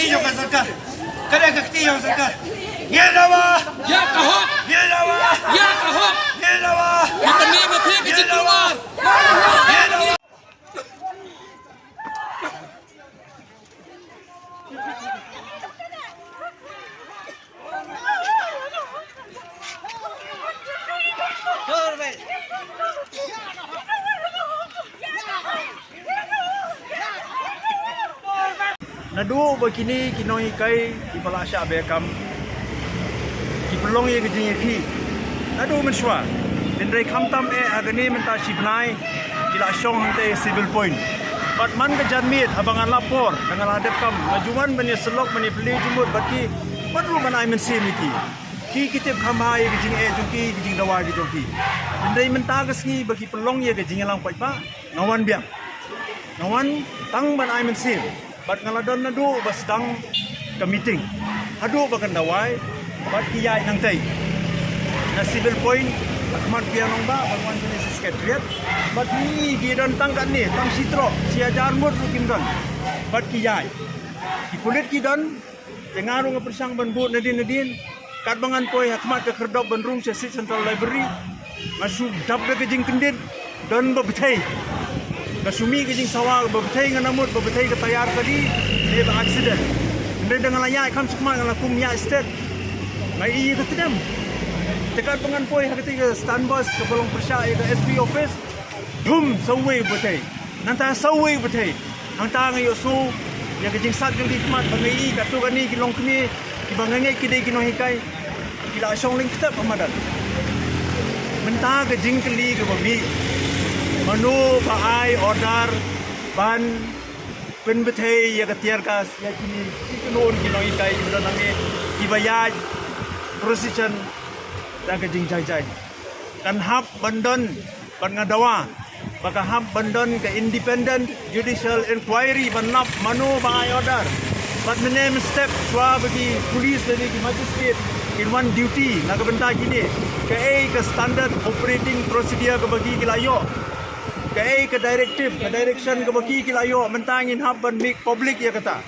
ketiyo ka sarkar. Kada ka ketiyo sarkar. Yedawa. Ya kahok. Yedawa. Ya kahok. Yedawa. Kita ni mati kecil keluar. Yedawa. Nadu begini kinoi kai kipala sya bekam kipelong ye gejing ki nadu menswa dendrai khamtam agani menta sibnai kila syong hante civil point bat man ke janmit abangan lapor dengan adep kam majuan bani selok bani beli jumut baki badru manai mensim iki ki kitip khamai gejing jungki gejing dawa gejongki dendrai menta gesngi bagi pelong ye gejing lang pai pa ngawan biang ngawan tang banai mensim bat ngaladon nadu basdang ke meeting adu bakan dawai bat kiyai nang tai na civil point akmat pianong ba bangwan jenis sekretariat bat ni gidon tangkat ni tang sitro sia jarmut rukim don bat kiyai ki kulit kidon tengaru ngapersang banbu nadin kat bangan poi akmat ke kerdop bandrung se central library masuk dab de kejing kendit don bebetai kasumi kejing sawah bebetai nganamut bebetai ke tayar tadi dia accident dia dengan layak kam sukma dengan kum ya state mai i ke tedam tekat pengan poi ketika stand bus ke bolong persya ke SP office dum sawai bebetai nanta sawai bebetai nanta ngayo su ya kejing sat jeng dikmat bangai katu kani kilong kini kibangangai kidai kino hikai kila syong ling kita pamadan mentah kejing keli ke babi manu paai order ban pen betai ya ketiar kas ya kini kinon kinoi kai beranange dibayaj precision dan kejing jai kan hab bandon ban ngadawa baka hab bandon ke independent judicial inquiry banap manu paai order but name step swa bagi polis dari magistrate in one duty naga benda gini ke standard operating procedure ke bagi kilayo ke directive ke direction ke bagi kilayo mentangin haban make public ya kata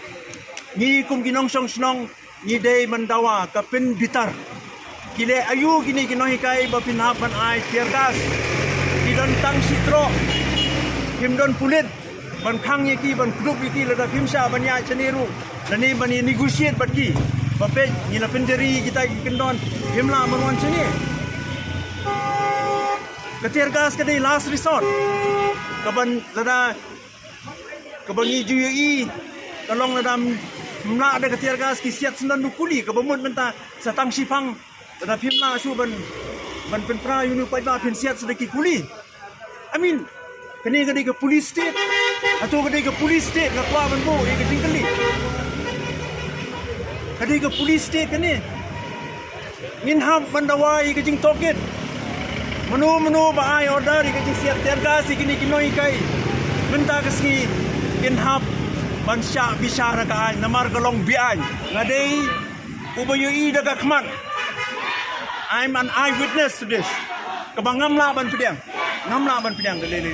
ni kum ginong snong ni dei mandawa ka pin bitar kile ayu gini ginoi kai ba pin haban ai tiergas kidon tang sitro kimdon pulit ban khang ye ki ban group ki lada kimsa banya chaniru lani bani negotiate batki bape ni la penjeri kita kendon himla manwan chani ketiergas kedai last resort kaban lada kabangi jui tolong lada mna ada ketiergas ki siat sendan dukuli kabamut menta satang sipang lada pimla su ban penpra unu pai ba pin siat sedeki kuli I mean kini kedai ke police state atau kedai ke police state ngakwa ban bo ke tingkali kedai ke police state kini ngin ham bandawai ke jing toket menu baai order ke siap tergas kini kinoi kai benta kesni in hab bansya bisyara ka namar galong bian ngadei ubayui daga khman I'm an eyewitness to this kabangam la ban pidang ngam la ban pidang le le